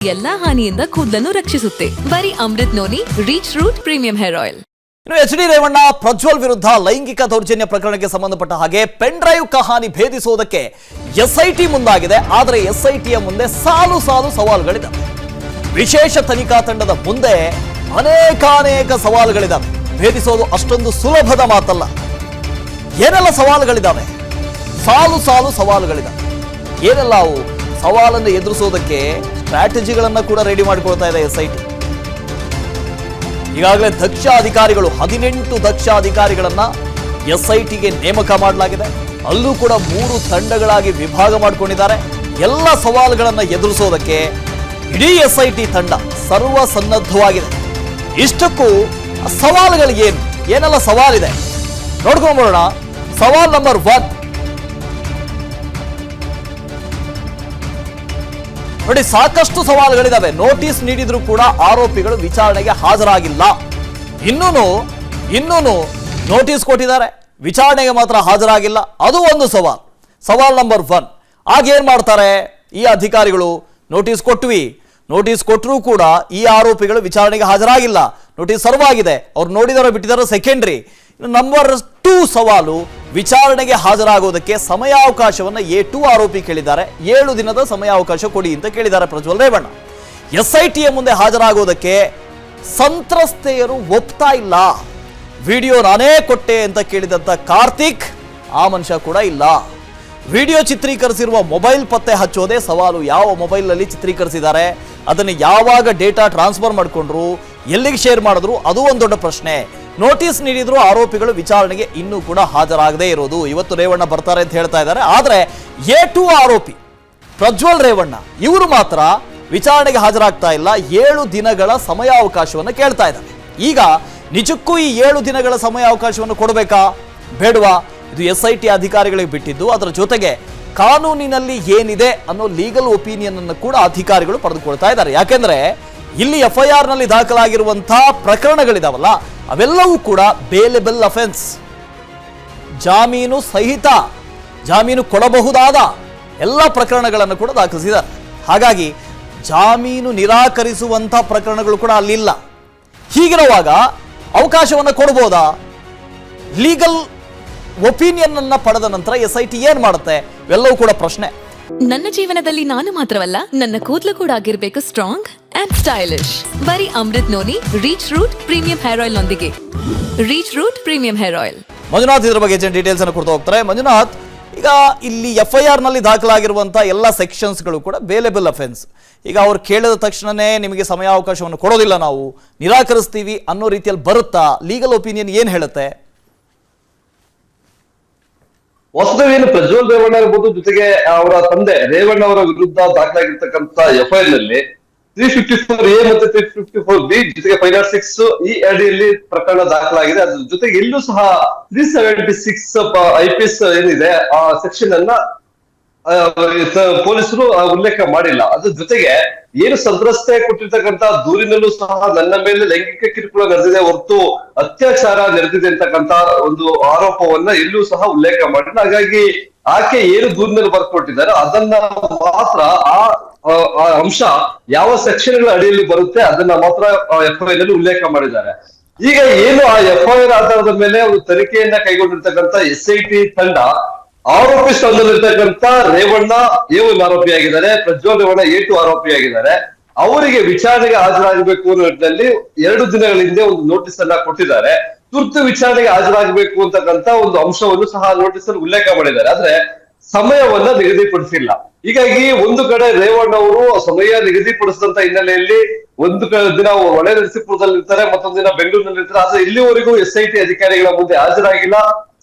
ಎಲ್ಲಾ ಹಾನಿಯಿಂದ ಕೂದಲನ್ನು ರಕ್ಷಿಸುತ್ತೆ. ಬರೀ Amrut noni reach root premium hair oil. ಇನ್ನು ಎಚ್.ಡಿ. ರೇವಣ್ಣ ಪ್ರಜ್ವಲ್ ವಿರುದ್ಧ ಲೈಂಗಿಕ ದೌರ್ಜನ್ಯ ಪ್ರಕರಣಕ್ಕೆ ಸಂಬಂಧಪಟ್ಟ ಹಾಗೆ ಪೆನ್ ಡ್ರೈವ್ ಕಹಾನಿ ಭೇದಿಸುವುದಕ್ಕೆ ಎಸ್ಐಟಿ ಮುಂದಾಗಿದೆ. ಆದರೆ ಎಸ್ಐಟಿಯ ಮುಂದೆ ಸಾಲು ಸಾಲು ಸವಾಲುಗಳಿವೆ. ವಿಶೇಷ ತನಿಖಾ ತಂಡದ ಮುಂದೆ ಅನೇಕ ಸವಾಲುಗಳಿದಾವೆ. ಭೇದಿಸೋದು ಅಷ್ಟೊಂದು ಸುಲಭದ ಮಾತಲ್ಲ. ಏನೆಲ್ಲ ಸವಾಲುಗಳಿದಾವೆ? ಸಾಲು ಸಾಲು ಸವಾಲುಗಳಿದಾವೆ. ಏನೆಲ್ಲ ಅವು? ಸವಾಲನ್ನು ಎದುರಿಸೋದಕ್ಕೆ ಸ್ಟ್ರಾಟಜಿಗಳನ್ನ ಕೂಡ ರೆಡಿ ಮಾಡಿಕೊಳ್ತಾ ಇದೆ ಎಸ್ಐಟಿ. ಈಗಾಗಲೇ ದಕ್ಷ ಅಧಿಕಾರಿಗಳು 18 ದಕ್ಷ ಅಧಿಕಾರಿಗಳನ್ನ ಎಸ್ಐಟಿಗೆ ನೇಮಕ ಮಾಡಲಾಗಿದೆ. ಅಲ್ಲೂ ಕೂಡ 3 ತಂಡಗಳಾಗಿ ವಿಭಾಗ ಮಾಡಿಕೊಂಡಿದ್ದಾರೆ. ಎಲ್ಲ ಸವಾಲುಗಳನ್ನ ಎದುರಿಸೋದಕ್ಕೆ ಇಡೀ ಎಸ್ಐಟಿ ತಂಡ ಸರ್ವ ಸನ್ನದ್ಧವಾಗಿದೆ. ಇಷ್ಟಕ್ಕೂ ಸವಾಲುಗಳು ಏನೆಲ್ಲ ಸವಾಲಿದೆ ನೋಡ್ಕೊಂಡ್ಬರೋಣ. ಸವಾಲ್ ನಂಬರ್ 1 ನೋಡಿ, ಸಾಕಷ್ಟು ಸವಾಲುಗಳಿದಾವೆ. ನೋಟಿಸ್ ನೀಡಿದ್ರು ಕೂಡ ಆರೋಪಿಗಳು ವಿಚಾರಣೆಗೆ ಹಾಜರಾಗಿಲ್ಲ. ಇನ್ನೂನು ನೋಟಿಸ್ ಕೊಟ್ಟಿದ್ದಾರೆ, ವಿಚಾರಣೆಗೆ ಮಾತ್ರ ಹಾಜರಾಗಿಲ್ಲ. ಅದು ಒಂದು ಸವಾಲ್. ಸವಾಲ್ ನಂಬರ್ 1. ಆಗ ಏನ್ ಮಾಡ್ತಾರೆ ಈ ಅಧಿಕಾರಿಗಳು? ನೋಟಿಸ್ ಕೊಟ್ಟರೂ ಕೂಡ ಈ ಆರೋಪಿಗಳು ವಿಚಾರಣೆಗೆ ಹಾಜರಾಗಿಲ್ಲ. ನೋಟಿಸ್ ಸರ್ವ್ ಆಗಿದೆ, ಅವ್ರು ನೋಡಿದಾರೋ ಬಿಟ್ಟಿದಾರೋ ಸೆಕೆಂಡ್ರಿ. ನಂಬರ್ 2 ಸವಾಲು, ವಿಚಾರಣೆಗೆ ಹಾಜರಾಗೋದಕ್ಕೆ ಸಮಯಾವಕಾಶವನ್ನು A2 ಆರೋಪಿ ಕೇಳಿದ್ದಾರೆ. 7 ದಿನದ ಸಮಯಾವಕಾಶ ಕೊಡಿ ಅಂತ ಕೇಳಿದ್ದಾರೆ ಪ್ರಜ್ವಲ್ ರೇವಣ್ಣ. ಎಸ್ಐಟಿಯ ಮುಂದೆ ಹಾಜರಾಗೋದಕ್ಕೆ ಸಂತ್ರಸ್ತೆಯರು ಒಪ್ತಾ ಇಲ್ಲ. ವಿಡಿಯೋ ನಾನೇ ಕೊಟ್ಟೆ ಅಂತ ಕೇಳಿದಂತ ಕಾರ್ತಿಕ್, ಆ ಮನುಷ್ಯ ಕೂಡ ಇಲ್ಲ. ವಿಡಿಯೋ ಚಿತ್ರೀಕರಿಸಿರುವ ಮೊಬೈಲ್ ಪತ್ತೆ ಹಚ್ಚೋದೇ ಸವಾಲು. ಯಾವ ಮೊಬೈಲ್ನಲ್ಲಿ ಚಿತ್ರೀಕರಿಸಿದ್ದಾರೆ, ಅದನ್ನು ಯಾವಾಗ ಡೇಟಾ ಟ್ರಾನ್ಸ್ಫರ್ ಮಾಡಿಕೊಂಡ್ರು, ಎಲ್ಲಿಗೆ ಶೇರ್ ಮಾಡಿದ್ರು, ಅದು ಒಂದು ದೊಡ್ಡ ಪ್ರಶ್ನೆ. ನೋಟಿಸ್ ನೀಡಿದ್ರು ಆರೋಪಿಗಳು ವಿಚಾರಣೆಗೆ ಇನ್ನೂ ಕೂಡ ಹಾಜರಾಗದೇ ಇರೋದು. ಇವತ್ತು ರೇವಣ್ಣ ಬರ್ತಾರೆ ಅಂತ ಹೇಳ್ತಾ ಇದ್ದಾರೆ. ಆದರೆ A2 ಆರೋಪಿ ಪ್ರಜ್ವಲ್ ರೇವಣ್ಣ ಇವರು ಮಾತ್ರ ವಿಚಾರಣೆಗೆ ಹಾಜರಾಗ್ತಾ ಇಲ್ಲ. 7 ದಿನಗಳ ಸಮಯಾವಕಾಶವನ್ನು ಕೇಳ್ತಾ ಇದ್ದಾರೆ. ಈಗ ನಿಜಕ್ಕೂ ಈ 7 ದಿನಗಳ ಸಮಯಾವಕಾಶವನ್ನು ಕೊಡಬೇಕಾ ಬೇಡವಾ? ಇದು ಎಸ್ಐಟಿ ಅಧಿಕಾರಿಗಳಿಗೆ ಬಿಟ್ಟಿದ್ದು. ಅದರ ಜೊತೆಗೆ ಕಾನೂನಿನಲ್ಲಿ ಏನಿದೆ ಅನ್ನೋ ಲೀಗಲ್ ಒಪಿನಿಯನ್ ಅನ್ನು ಕೂಡ ಅಧಿಕಾರಿಗಳು ಪಡೆದುಕೊಳ್ತಾ ಇದ್ದಾರೆ. ಯಾಕೆಂದ್ರೆ ಇಲ್ಲಿ FIR ನಲ್ಲಿ ದಾಖಲಾಗಿರುವಂತಹ ಪ್ರಕರಣಗಳಿದಾವಲ್ಲ, ಅವೆಲ್ಲವೂ ಕೂಡ ಬೇಲೆಬಲ್ ಅಫೆನ್ಸ್, ಜಾಮೀನು ಸಹಿತ, ಜಾಮೀನು ಕೊಡಬಹುದಾದ ಎಲ್ಲ ಪ್ರಕರಣಗಳನ್ನು ಕೂಡ ದಾಖಲಿಸಿದ್ದಾರೆ. ಹಾಗಾಗಿ ಜಾಮೀನು ನಿರಾಕರಿಸುವಂತಹ ಪ್ರಕರಣಗಳು ಕೂಡ ಅಲ್ಲಿಲ್ಲ. ಹೀಗಿರುವಾಗ ಅವಕಾಶವನ್ನು ಕೊಡಬಹುದಾ? ಲೀಗಲ್ ಒಪಿನಿಯನ್ ಅನ್ನ ಪಡೆದ ನಂತರ ಎಸ್ಐಟಿ ಏನ್ ಮಾಡುತ್ತೆ? ಇವೆಲ್ಲವೂ ಕೂಡ ಪ್ರಶ್ನೆ. ನನ್ನ ಜೀವನದಲ್ಲಿ ನಾನು ಮಾತ್ರವಲ್ಲ, ನನ್ನ ಕೂದಲು ಕೂಡ ಆಗಿರ್ಬೇಕು ಸ್ಟ್ರಾಂಗ್ ಅಂಡ್ ಸ್ಟೈಲಿಶ್. ಬರೀ Amrut noni reach root premium hair oil ನೊಂದಿಗೆ. Reach root premium hair oil. Manjunath ಇದ್ರ ಬಗ್ಗೆ ಡೀಟೇಲ್ಸ್ ಅನ್ನು ಕೊಡ್ತಾ ಹೋಗ್ತಾರೆ. ಮಂಜುನಾಥ್, ಈಗ ಇಲ್ಲಿ FIR ನಲ್ಲಿ ದಾಖಲಾಗಿರುವಂತಹ ಎಲ್ಲ ಸೆಕ್ಷನ್ಸ್ಗಳು ಕೂಡ ಬೇಲೆಬಲ್ ಅಫೆನ್ಸ್. ಈಗ ಅವ್ರು ಕೇಳಿದ ತಕ್ಷಣನೇ ನಿಮಗೆ ಸಮಯಾವಕಾಶವನ್ನು ಕೊಡೋದಿಲ್ಲ, ನಾವು ನಿರಾಕರಿಸ್ತೀವಿ ಅನ್ನೋ ರೀತಿಯಲ್ಲಿ ಬರುತ್ತಾ? ಲೀಗಲ್ ಒಪಿನಿಯನ್ ಏನ್ ಹೇಳುತ್ತೆ? ಹೊಸದೇನು ಪ್ರಜ್ವಲ್ ರೇವಣ್ಣ ಇರ್ಬೋದು, ಜೊತೆಗೆ ಅವರ ತಂದೆ ರೇವಣ್ಣ ಅವರ ವಿರುದ್ಧ ದಾಖಲಾಗಿರ್ತಕ್ಕಂಥ FIR ನಲ್ಲಿ 354A ಮತ್ತೆ 354B ಜೊತೆಗೆ 506 ಈ ಅಡಿಯಲ್ಲಿ ಪ್ರಕರಣ ದಾಖಲಾಗಿದೆ. ಅದ್ರ ಜೊತೆಗೆ ಇಲ್ಲೂ ಸಹ 376 IPS ಏನಿದೆ ಆ ಸೆಕ್ಷನ್ ಅನ್ನ ಪೊಲೀಸರು ಉಲ್ಲೇಖ ಮಾಡಿಲ್ಲ. ಅದ್ರ ಜೊತೆಗೆ ಏನು ಸಂತ್ರಸ್ತೆ ಕೊಟ್ಟಿರ್ತಕ್ಕಂಥ ದೂರಿನಲ್ಲೂ ಸಹ ನನ್ನ ಮೇಲೆ ಲೈಂಗಿಕ ಕಿರುಕುಳ ನಡೆದಿದೆ ಹೊರತು ಅತ್ಯಾಚಾರ ನಡೆದಿದೆ ಅಂತಕ್ಕಂಥ ಒಂದು ಆರೋಪವನ್ನ ಎಲ್ಲೂ ಸಹ ಉಲ್ಲೇಖ ಮಾಡಿಲ್ಲ. ಹಾಗಾಗಿ ಆಕೆ ಏನು ದೂರಿನಲ್ಲಿ ಬರ್ಕೊಟ್ಟಿದ್ದಾರೆ ಅದನ್ನ ಮಾತ್ರ ಆ ಅಂಶ ಯಾವ ಸೆಕ್ಷನ್ಗಳ ಅಡಿಯಲ್ಲಿ ಬರುತ್ತೆ ಅದನ್ನ ಮಾತ್ರ FIR ನಲ್ಲಿ ಉಲ್ಲೇಖ ಮಾಡಿದ್ದಾರೆ. ಈಗ ಏನು ಆ FIR ಆಧಾರದ ಮೇಲೆ ಒಂದು ತನಿಖೆಯನ್ನ ಕೈಗೊಂಡಿರ್ತಕ್ಕಂಥ SIT ತಂಡ ಆರೋಪಿ ಸ್ಥಾನದಲ್ಲಿರ್ತಕ್ಕಂಥ ರೇವಣ್ಣ A1 ಆರೋಪಿಯಾಗಿದ್ದಾರೆ, ಪ್ರಜ್ವಲ್ ರೇವಣ್ಣ A2 ಆರೋಪಿಯಾಗಿದ್ದಾರೆ. ಅವರಿಗೆ ವಿಚಾರಣೆಗೆ ಹಾಜರಾಗಬೇಕು ಅನ್ನೋ ನಿಟ್ಟಿನಲ್ಲಿ 2 ದಿನಗಳ ಹಿಂದೆ ಒಂದು ನೋಟಿಸ್ ಅನ್ನ ಕೊಟ್ಟಿದ್ದಾರೆ. ತುರ್ತು ವಿಚಾರಣೆಗೆ ಹಾಜರಾಗಬೇಕು ಅಂತಕ್ಕಂಥ ಒಂದು ಅಂಶವನ್ನು ಸಹ ನೋಟಿಸ್ ಅಲ್ಲಿ ಉಲ್ಲೇಖ ಮಾಡಿದ್ದಾರೆ. ಆದ್ರೆ ಸಮಯವನ್ನ ನಿಗದಿಪಡಿಸಿಲ್ಲ. ಹೀಗಾಗಿ ಒಂದು ಕಡೆ ರೇವಣ್ಣ ಅವರು ಸಮಯ ನಿಗದಿಪಡಿಸಿದಂತ ಹಿನ್ನೆಲೆಯಲ್ಲಿ ಒಂದು ದಿನ ಒಳೆ ನರಸೀಪುರದಲ್ಲಿ ಇರ್ತಾರೆ, ಮತ್ತೊಂದು ದಿನ ಬೆಂಗಳೂರಿನಲ್ಲಿ ಇರ್ತಾರೆ. ಆದ್ರೆ ಇಲ್ಲಿವರೆಗೂ SIT ಅಧಿಕಾರಿಗಳ ಮುಂದೆ ಹಾಜರಾಗಿಲ್ಲ.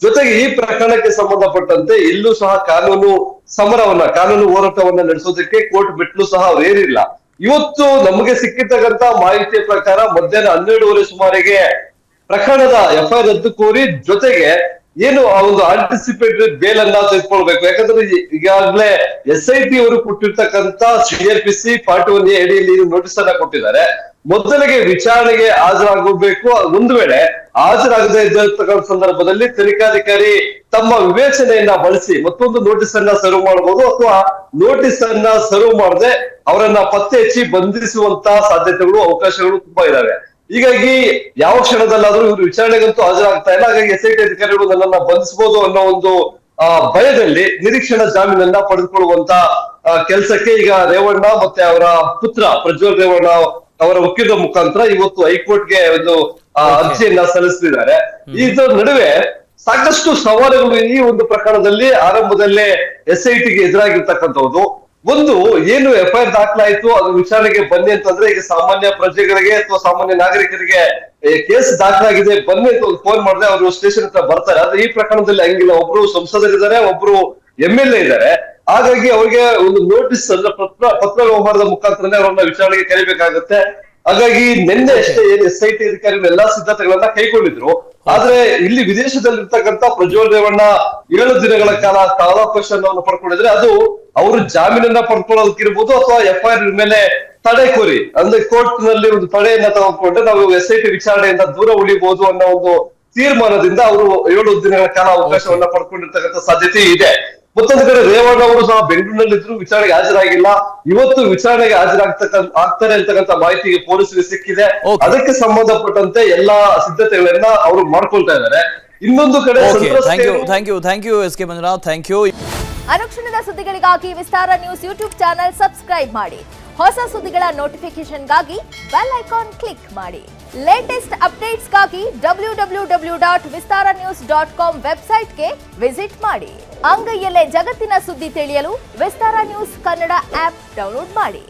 ಜೊತೆಗೆ ಈ ಪ್ರಕರಣಕ್ಕೆ ಸಂಬಂಧಪಟ್ಟಂತೆ ಇಲ್ಲೂ ಸಹ ಕಾನೂನು ಹೋರಾಟವನ್ನ ನಡೆಸೋದಕ್ಕೆ ಕೋರ್ಟ್ ಬಿಟ್ಟಲು ಸಹ ಅವರೇನಿಲ್ಲ. ಇವತ್ತು ನಮಗೆ ಸಿಕ್ಕಿರ್ತಕ್ಕಂತ ಮಾಹಿತಿಯ ಪ್ರಕಾರ ಮಧ್ಯಾಹ್ನ 12:30 ಸುಮಾರಿಗೆ ಪ್ರಕರಣದ FIR ರದ್ದು ಕೋರಿ, ಜೊತೆಗೆ ಏನು ಆ ಒಂದು ಆಂಟಿಸಿಪೇಟರಿ ಬೇಲ್ ಅನ್ನ ತೆಗೆದುಕೊಳ್ಬೇಕು. ಯಾಕಂದ್ರೆ ಈಗಾಗಲೇ SIT ಅವರು ಕೊಟ್ಟಿರ್ತಕ್ಕಂತ CRPC ಪಾರ್ಟ್ 1A ಅಡಿಯಲ್ಲಿ ನೋಟಿಸ್ ಅನ್ನ ಕೊಟ್ಟಿದ್ದಾರೆ. ಮೊದಲಿಗೆ ವಿಚಾರಣೆಗೆ ಹಾಜರಾಗಬೇಕು. ಒಂದು ವೇಳೆ ಹಾಜರಾಗದೇ ಇದ್ದಿರ್ತಕ್ಕಂಥ ಸಂದರ್ಭದಲ್ಲಿ ತನಿಖಾಧಿಕಾರಿ ತಮ್ಮ ವಿವೇಚನೆಯನ್ನ ಬಳಸಿ ಮತ್ತೊಂದು ನೋಟಿಸ್ ಅನ್ನ ಸರ್ವ್ ಮಾಡಬಹುದು, ಅಥವಾ ನೋಟಿಸ್ ಅನ್ನ ಸರ್ವ್ ಮಾಡದೆ ಅವರನ್ನ ಪತ್ತೆ ಹಚ್ಚಿ ಬಂಧಿಸುವಂತ ಸಾಧ್ಯತೆಗಳು, ಅವಕಾಶಗಳು ತುಂಬಾ ಇದಾವೆ. ಹೀಗಾಗಿ ಯಾವ ಕ್ಷಣದಲ್ಲಾದ್ರೂ ಇವರು ವಿಚಾರಣೆಗಂತೂ ಹಾಜರಾಗ್ತಾ ಇಲ್ಲ. ಹಾಗಾಗಿ SIT ಅಧಿಕಾರಿಗಳು ನನ್ನನ್ನ ಬಂಧಿಸಬಹುದು ಅನ್ನೋ ಒಂದು ಭಯದಲ್ಲಿ ನಿರೀಕ್ಷಣಾ ಜಾಮೀನನ್ನ ಪಡೆದುಕೊಳ್ಳುವಂತ ಕೆಲಸಕ್ಕೆ ಈಗ ರೇವಣ್ಣ ಮತ್ತೆ ಅವರ ಪುತ್ರ ಪ್ರಜ್ವಲ್ ರೇವಣ್ಣ ಅವರ ವಕೀಲರ ಮುಖಾಂತರ ಇವತ್ತು ಹೈಕೋರ್ಟ್ಗೆ ಒಂದು ಅರ್ಜಿಯನ್ನ ಸಲ್ಲಿಸಿದ್ದಾರೆ. ಇದರ ನಡುವೆ ಸಾಕಷ್ಟು ಸವಾಲುಗಳು ಈ ಒಂದು ಪ್ರಕರಣದಲ್ಲಿ ಆರಂಭದಲ್ಲೇ SITಗೆ ಎದುರಾಗಿರ್ತಕ್ಕಂಥದ್ದು. ಒಂದು, ಏನು FIR ದಾಖಲಾಯಿತು ಅದು ವಿಚಾರಣೆಗೆ ಬನ್ನಿ ಅಂತಂದ್ರೆ ಈಗ ಸಾಮಾನ್ಯ ಪ್ರಜೆಗಳಿಗೆ ಅಥವಾ ಸಾಮಾನ್ಯ ನಾಗರಿಕರಿಗೆ ಕೇಸ್ ದಾಖಲಾಗಿದೆ ಬನ್ನಿ ಅಂತ ಒಂದು ಫೋನ್ ಮಾಡಿದ್ರೆ ಅವರು ಸ್ಟೇಷನ್ ಹತ್ರ ಬರ್ತಾರೆ. ಆದ್ರೆ ಈ ಪ್ರಕರಣದಲ್ಲಿ ಹಂಗಿಲ್ಲ. ಒಬ್ರು ಸಂಸದರಿದ್ದಾರೆ, ಒಬ್ರು MLA ಇದ್ದಾರೆ. ಹಾಗಾಗಿ ಅವ್ರಿಗೆ ಒಂದು ನೋಟಿಸ್ ಅಂದ್ರೆ ಪತ್ರ ವ್ಯವಹಾರದ ಮುಖಾಂತರನೇ ಅವರನ್ನ ವಿಚಾರಣೆಗೆ ಕರಿಬೇಕಾಗುತ್ತೆ. ಹಾಗಾಗಿ ನಿನ್ನೆ ಅಷ್ಟೇ ಏನ್ SIT ಅಧಿಕಾರಿಗಳು ಎಲ್ಲಾ ಸಿದ್ಧತೆಗಳನ್ನ ಕೈಗೊಂಡಿದ್ರು. ಆದ್ರೆ ಇಲ್ಲಿ ವಿದೇಶದಲ್ಲಿರ್ತಕ್ಕಂಥ ಪ್ರಜ್ವಲ್ ರೇವಣ್ಣ 7 ದಿನಗಳ ಕಾಲ ಕಾಲಾವಕಾಶವನ್ನು ಪಡ್ಕೊಂಡಿದ್ರೆ ಅದು ಅವರು ಜಾಮೀನನ್ನ ಪಡ್ಕೊಳ್ಳೋದಕ್ಕಿರ್ಬೋದು ಅಥವಾ FIR ಮೇಲೆ ತಡೆ ಕೋರಿ ಅಂದ್ರೆ ಕೋರ್ಟ್ ನಲ್ಲಿ ಒಂದು ತಡೆಯನ್ನ ತಗೊಂಡ್ಕೊಂಡ್ರೆ ನಾವು SIT ವಿಚಾರಣೆಯಿಂದ ದೂರ ಉಳಿಬಹುದು ಅನ್ನೋ ಒಂದು ತೀರ್ಮಾನದಿಂದ ಅವರು 7 ದಿನಗಳ ಕಾಲ ಅವಕಾಶವನ್ನ ಪಡ್ಕೊಂಡಿರ್ತಕ್ಕಂಥ ಸಾಧ್ಯತೆ ಇದೆ. ಮತ್ತೊಂದು ಕಡೆ ರೇವಣ್ಣ ಅವರು ಸಹ ಬೆಂಗಳೂರಿನಲ್ಲಿದ್ರು ವಿಚಾರಣೆಗೆ ಹಾಜರಾಗಿಲ್ಲ. ಇವತ್ತು ವಿಚಾರಣೆಗೆ ಆಗ್ತಾರೆ ಅಂತಕ್ಕಂಥ ಮಾಹಿತಿಗೆ ಪೊಲೀಸರಿಗೆ ಸಿಕ್ಕಿದೆ. ಅದಕ್ಕೆ ಸಂಬಂಧಪಟ್ಟಂತೆ ಎಲ್ಲಾ ಸಿದ್ಧತೆಗಳನ್ನ ಅವರು ಮಾಡ್ಕೊಳ್ತಾ ಇದ್ದಾರೆ. ಇನ್ನೊಂದು ಕಡೆ thank you SK Manjunath, thank you. ಅನುಕ್ಷಣದ ಸುದ್ದಿಗಳಿಗಾಗಿ Vistara news YouTube channel subscribe ಮಾಡಿ. ಹೊಸ ಸುದ್ದಿಗಳ ನೋಟಿಫಿಕೇಶನ್ಗಾಗಿ ಬೆಲ್ ಐಕಾನ್ ಕ್ಲಿಕ್ ಮಾಡಿ. ಲೇಟೆಸ್ಟ್ ಅಪ್ಡೇಟ್ಸ್ಗಾಗಿ www.vistaranews.com ವೆಬ್ಸೈಟ್ಗೆ ವಿಸಿಟ್ ಮಾಡಿ. ಅಂಗೈಯಲ್ಲೇ ಜಗತ್ತಿನ ಸುದ್ದಿ ತಿಳಿಯಲು Vistara news Kannada app download ಮಾಡಿ.